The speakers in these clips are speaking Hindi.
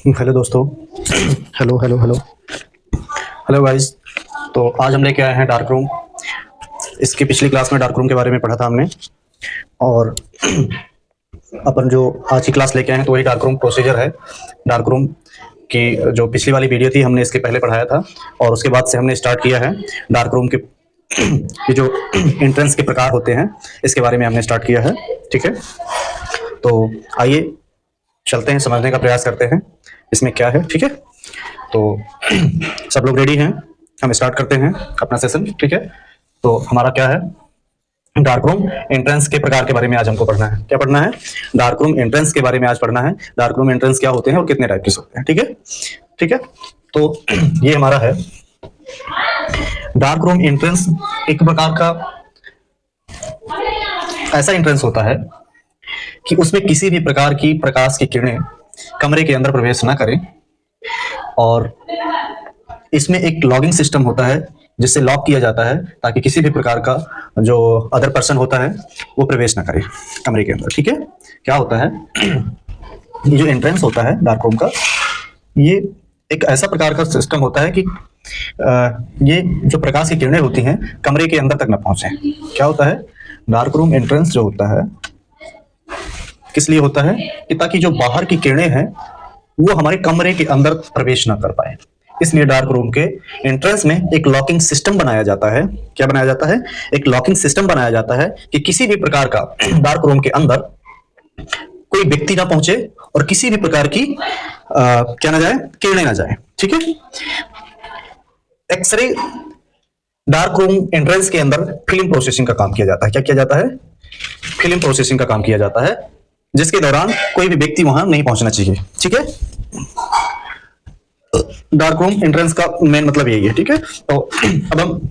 हेलो दोस्तों। Hello hello hello. Hello guys. तो आज हम लेके आए हैं डार्क रूम। इसकी पिछली क्लास में डार्क रूम के बारे में पढ़ा था हमने। और अपन जो आज की क्लास लेके आए हैं तो वही डार्क रूम प्रोसीजर है। डार्क रूम की जो पिछली वाली वीडियो थी हमने इसके पहले पढ़ाया था, और उसके बाद से हमने स्टार्ट किया है डार्क रूम के ये जो एंट्रेंस के प्रकार होते हैं इसके बारे में हमने स्टार्ट किया है। ठीक है, तो आइए चलते हैं, समझने का प्रयास करते हैं इसमें क्या है। ठीक है, तो सब लोग रेडी हैं, हम स्टार्ट करते हैं अपना सेशन। ठीक है, तो हमारा क्या है, डार्क रूम एंट्रेंस के प्रकार के बारे में आज हमको पढ़ना है। क्या पढ़ना है? डार्क रूम एंट्रेंस के बारे में आज पढ़ना है। डार्क रूम एंट्रेंस क्या होते हैं और कितने टाइप के होते हैं। ठीक है, ठीक है। तो ये हमारा है डार्क रूम एंट्रेंस। एक प्रकार का ऐसा एंट्रेंस होता है कि उसमें किसी भी प्रकार की प्रकाश की किरणें कमरे के अंदर प्रवेश ना करें, और इसमें एक लॉगिंग सिस्टम होता है जिससे लॉक किया जाता है ताकि किसी भी प्रकार का जो अदर पर्सन होता है वो प्रवेश ना करे कमरे के अंदर। ठीक है, क्या होता है, ये जो एंट्रेंस होता है डार्क रूम का, ये एक ऐसा प्रकार का सिस्टम होता है कि ये जो प्रकाश की किरणें होती हैं कमरे के अंदर तक ना पहुंचे। क्या होता है, डार्क रूम एंट्रेंस जो होता है किस लिए होता है कि ताकि जो बाहर की किरणें हैं वो हमारे कमरे के अंदर प्रवेश ना कर पाए। इसलिए डार्क रूम के एंट्रेंस में एक लॉकिंग सिस्टम बनाया जाता है। क्या बनाया जाता है? एक लॉकिंग सिस्टम बनाया जाता है कि किसी भी प्रकार का डार्क रूम के अंदर कोई व्यक्ति ना पहुंचे और किसी भी प्रकार की क्या ना जाए, किरणें ना जाए। ठीक है, एक्सरे डार्क रूम एंट्रेंस के अंदर फिल्म प्रोसेसिंग का काम किया जाता है। क्या किया जाता है? फिल्म प्रोसेसिंग का काम किया जाता है, जिसके दौरान कोई भी व्यक्ति वहां नहीं पहुंचना चाहिए। ठीक है, डार्क रूम एंट्रेंस का मेन मतलब यही है। ठीक है, तो अब हम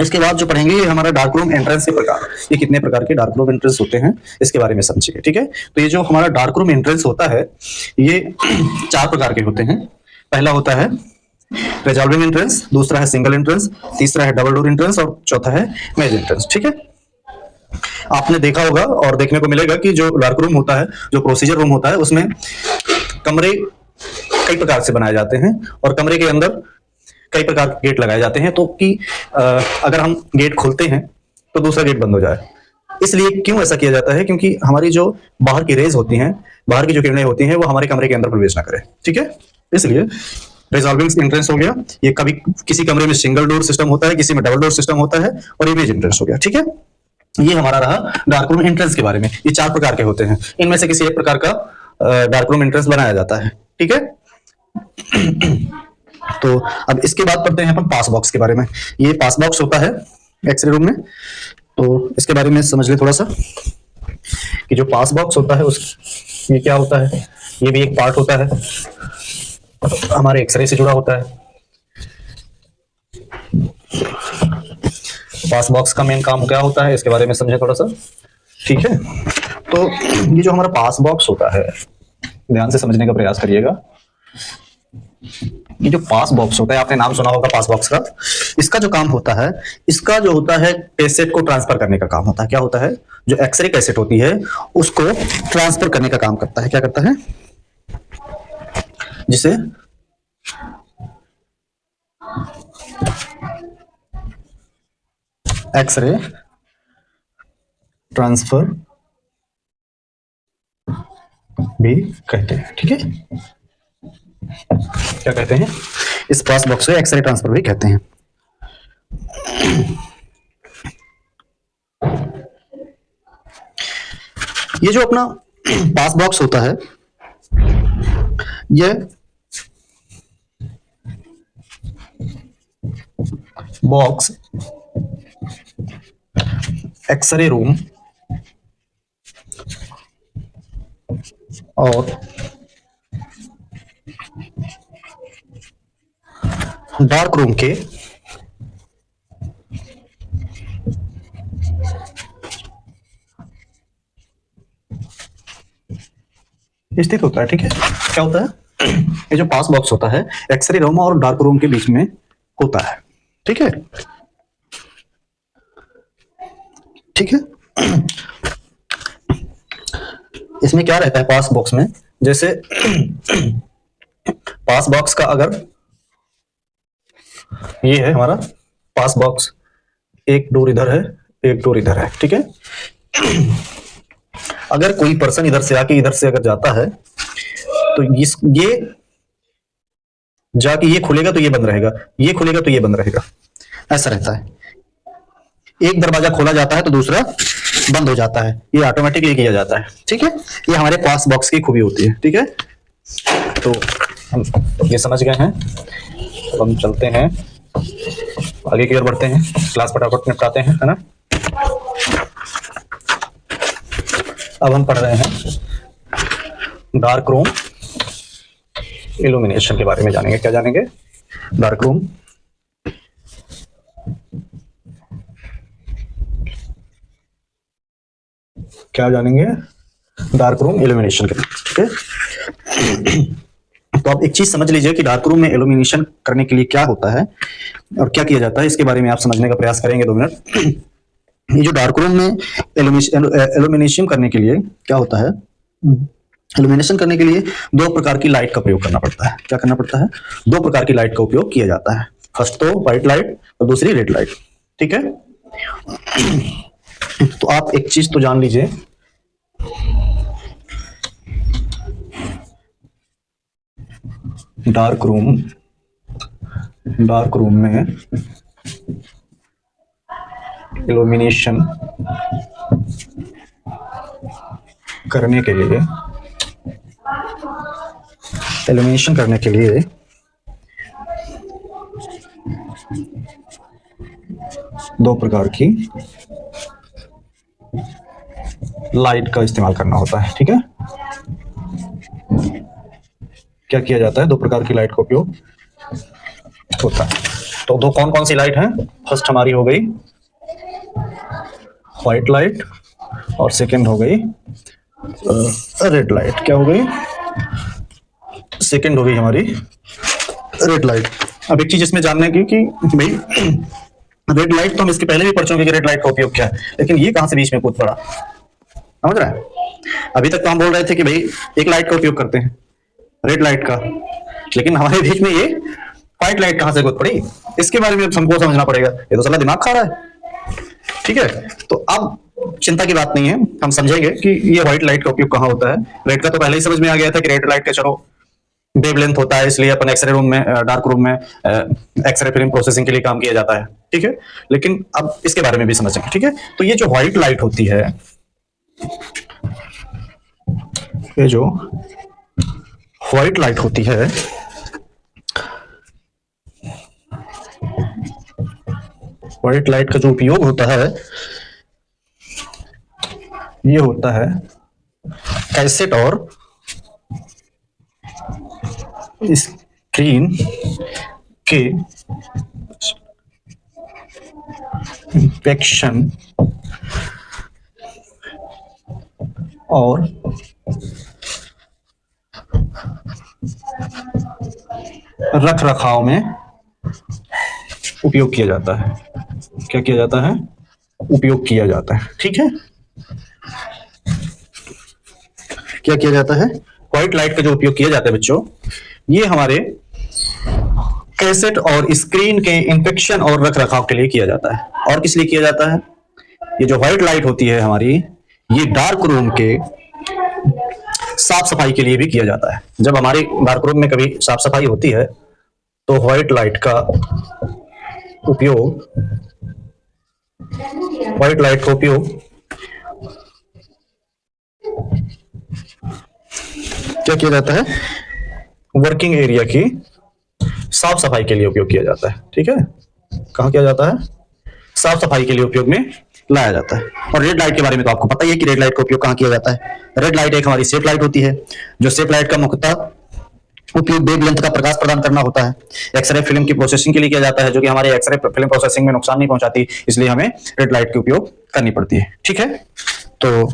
इसके बाद जो पढ़ेंगे ये हमारा डार्क रूम एंट्रेंस के प्रकार, ये कितने प्रकार के डार्क रूम एंट्रेंस होते हैं इसके बारे में समझिए। ठीक है, तो ये जो हमारा डार्क रूम एंट्रेंस होता है ये 4 प्रकार के होते हैं। पहला होता है रिजॉल्विंग एंट्रेंस, दूसरा है सिंगल एंट्रेंस, तीसरा है डबल डोर एंट्रेंस और चौथा है मेज एंट्रेंस। ठीक है, आपने देखा होगा और देखने को मिलेगा कि जो डार्क रूम होता है, जो प्रोसीजर रूम होता है, उसमें कमरे कई प्रकार से बनाए जाते हैं और कमरे के अंदर कई प्रकार के गेट लगाए जाते हैं, तो कि अगर हम गेट खोलते हैं तो दूसरा गेट बंद हो जाए। इसलिए क्यों ऐसा किया जाता है? क्योंकि हमारी जो बाहर की रेज होती हैं, बाहर की जो किरणें होती हैं वो हमारे कमरे के अंदर प्रवेश ना करें। ठीक है, इसलिए रिजॉल्विंग एंट्रेंस हो गया, ये कभी किसी कमरे में सिंगल डोर सिस्टम होता है, किसी में डबल डोर सिस्टम होता है, और इमेज एंट्रेंस हो गया। ठीक है, ये हमारा रहा डार्क रूम एंट्रेंस के बारे में। ये 4 प्रकार के होते हैं, इनमें से किसी एक प्रकार का डार्क रूम एंट्रेंस बनाया जाता है। ठीक है, तो अब इसके बाद पढ़ते हैं अपन पास बॉक्स के बारे में। ये पास बॉक्स होता है एक्सरे रूम में, तो इसके बारे में समझ ले थोड़ा सा कि जो पास बॉक्स होता है उस ये क्या होता है। ये भी एक पार्ट होता है, हमारे एक्सरे से जुड़ा होता है। पास बॉक्स का मेन काम क्या होता है इसके बारे में समझे थोड़ा सा। ठीक है, तो ये जो हमारा पास बॉक्स होता है, ध्यान से समझने का प्रयास करिएगा। ये जो पास बॉक्स होता है, आपने नाम सुना होगा पास बॉक्स का। इसका जो काम होता है, इसका जो होता है कैसेट को ट्रांसफर करने का काम होता है। क्या होता है? जो एक्सरे कैसेट होती है उसको ट्रांसफर करने का काम करता है। क्या करता है? जिसे एक्सरे ट्रांसफर भी कहते हैं। ठीक है, क्या कहते हैं? इस पास बॉक्स को एक्सरे ट्रांसफर भी कहते हैं। ये जो अपना पास बॉक्स होता है, ये बॉक्स एक्सरे रूम और डार्क रूम के स्थित होता है। ठीक है, क्या होता है? ये जो पास बॉक्स होता है एक्सरे रूम और डार्क रूम के बीच में होता है। ठीक है, ठीक है। इसमें क्या रहता है पास बॉक्स में, जैसे पास बॉक्स का अगर ये है हमारा पास बॉक्स, एक डोर इधर है, एक डोर इधर है, ठीक है। अगर कोई पर्सन इधर से आके इधर से अगर जाता है तो ये जाके ये खुलेगा तो ये बंद रहेगा, ये खुलेगा तो ये बंद रहेगा, ऐसा रहता है। एक दरवाजा खोला जाता है तो दूसरा बंद हो जाता है, ये ऑटोमेटिकली किया जाता है, ठीक है। ये हमारे पास बॉक्स की खूबी होती है, ठीक है। तो हम ये समझ गए हैं। अब हम चलते हैं आगे की ओर बढ़ते हैं, क्लास फटाफट निपटाते हैं, है ना। अब हम पढ़ रहे हैं डार्क रूम इल्यूमिनेशन के बारे में जानेंगे। क्या जानेंगे? डार्क रूम क्या जानेंगे? डार्क रूम इल्यूमिनेशन के बारे में, ठीक है। तो आप एक चीज समझ लीजिए कि डार्क रूम में इल्यूमिनेशन करने के लिए क्या होता है और क्या किया जाता है, इसके बारे में आप समझने का प्रयास करेंगे 2 मिनट। ये जो डार्क रूम में इल्यूमिनेशन करने के लिए क्या होता है, इल्यूमिनेशन करने के लिए 2 प्रकार की लाइट का प्रयोग करना पड़ता है। क्या करना पड़ता है? 2 प्रकार की लाइट का उपयोग किया जाता है। फर्स्ट तो व्हाइट लाइट और दूसरी रेड लाइट, ठीक है। तो आप एक चीज तो जान लीजिए, डार्क रूम में इल्यूमिनेशन करने के लिए 2 प्रकार की लाइट का इस्तेमाल करना होता है, ठीक है। क्या किया जाता है? 2 प्रकार की लाइट का उपयोग होता है। तो 2 कौन कौन सी लाइट है? फर्स्ट हमारी हो गई व्हाइट लाइट और सेकंड हो गई रेड लाइट। क्या हो गई? सेकंड हो गई हमारी रेड लाइट। अब एक चीज इसमें जानने की कि भाई रेड लाइट तो हम इसके पहले भी पढ़ चुके कि रेड लाइट का उपयोग क्या है, लेकिन ये कहां से बीच में कूद पड़ा, समझ रहा है। अभी तक तो हम बोल रहे थे कि भाई एक लाइट का उपयोग करते हैं, रेड लाइट का, लेकिन हमारे बीच में ये व्हाइट लाइट कहां से कूद पड़ी, इसके बारे में हमको समझना पड़ेगा। ये तो साला दिमाग खा रहा है, ठीक है। तो अब चिंता की बात नहीं है, हम समझेंगे कि ये व्हाइट लाइट का उपयोग कहां होता है। रेड का तो पहले ही समझ में आ गया था कि रेड लाइट का चलो वेवलेंथ होता है, इसलिए अपन एक्सरे रूम में डार्क रूम में एक्सरे फिल्म प्रोसेसिंग के लिए काम किया जाता है, ठीक है। लेकिन अब इसके बारे में भी समझेंगे, ठीक है। तो ये जो व्हाइट लाइट होती है, ये जो व्हाइट लाइट होती है, व्हाइट लाइट का जो उपयोग होता है ये होता है कैसेट और स्क्रीन के इंस्पेक्शन और रख रखाव में उपयोग किया जाता है। क्या किया जाता है? उपयोग किया जाता है, ठीक है। क्या किया जाता है? व्हाइट लाइट का जो उपयोग किया जाता है बच्चों, ये हमारे कैसेट और स्क्रीन के इंस्पेक्शन और रख रखाव के लिए किया जाता है। और किस लिए किया जाता है? ये जो व्हाइट लाइट होती है हमारी, ये डार्क रूम के साफ सफाई के लिए भी किया जाता है। जब हमारे डार्क रूम में कभी साफ सफाई होती है तो व्हाइट लाइट का उपयोग क्या किया जाता है? वर्किंग एरिया की साफ सफाई के लिए उपयोग किया जाता है, ठीक है। कहां किया जाता है? साफ सफाई के लिए उपयोग में लाया जाता है। और रेड लाइट के बारे में तो आपको पता ही है कि रेड लाइट का उपयोग कहां किया जाता है। रेड लाइट एक हमारी सेफ लाइट होती है, जो सेफ लाइट का मुख्यतः उपयोग वेवलेंथ का प्रकाश प्रदान करना होता है। एक्सरे फिल्म की प्रोसेसिंग के लिए किया जाता है, जो कि हमारे एक्सरे फिल्म प्रोसेसिंग में नुकसान नहीं पहुंचाती, इसलिए हमें रेड लाइट के उपयोग करनी पड़ती है, ठीक है। तो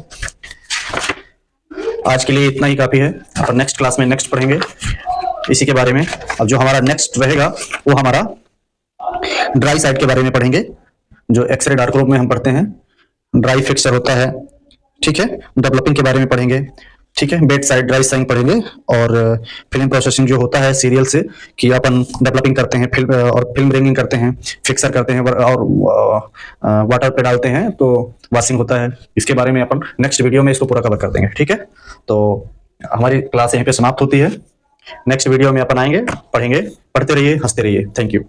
आज के लिए इतना ही काफी है। और नेक्स्ट क्लास में नेक्स्ट पढ़ेंगे इसी के बारे में। अब जो हमारा नेक्स्ट रहेगा वो हमारा ड्राई साइड के बारे में पढ़ेंगे, जो एक्सरे डार्क रूम में हम पढ़ते हैं। ड्राई फिक्सचर होता है, ठीक है। डेवलपिंग के बारे में पढ़ेंगे। ठीक है। बेड साइड ड्राइव साइंग पढ़ेंगे और फिल्म प्रोसेसिंग जो होता है सीरियल से कि अपन डेवलपिंग करते हैं फिल्म और फिल्म ब्रिंगिंग करते हैं, फिक्सर करते हैं और वाटर पे डालते हैं तो वॉशिंग होता है। इसके बारे में अपन नेक्स्ट वीडियो में इसको पूरा कवर कर देंगे। ठीक है, तो हमारी क्लास यहीं पे समाप्त होती है। नेक्स्ट वीडियो में अपन आएंगे, पढ़ेंगे, पढ़ते रहिए, हंसते रहिए। Thank you.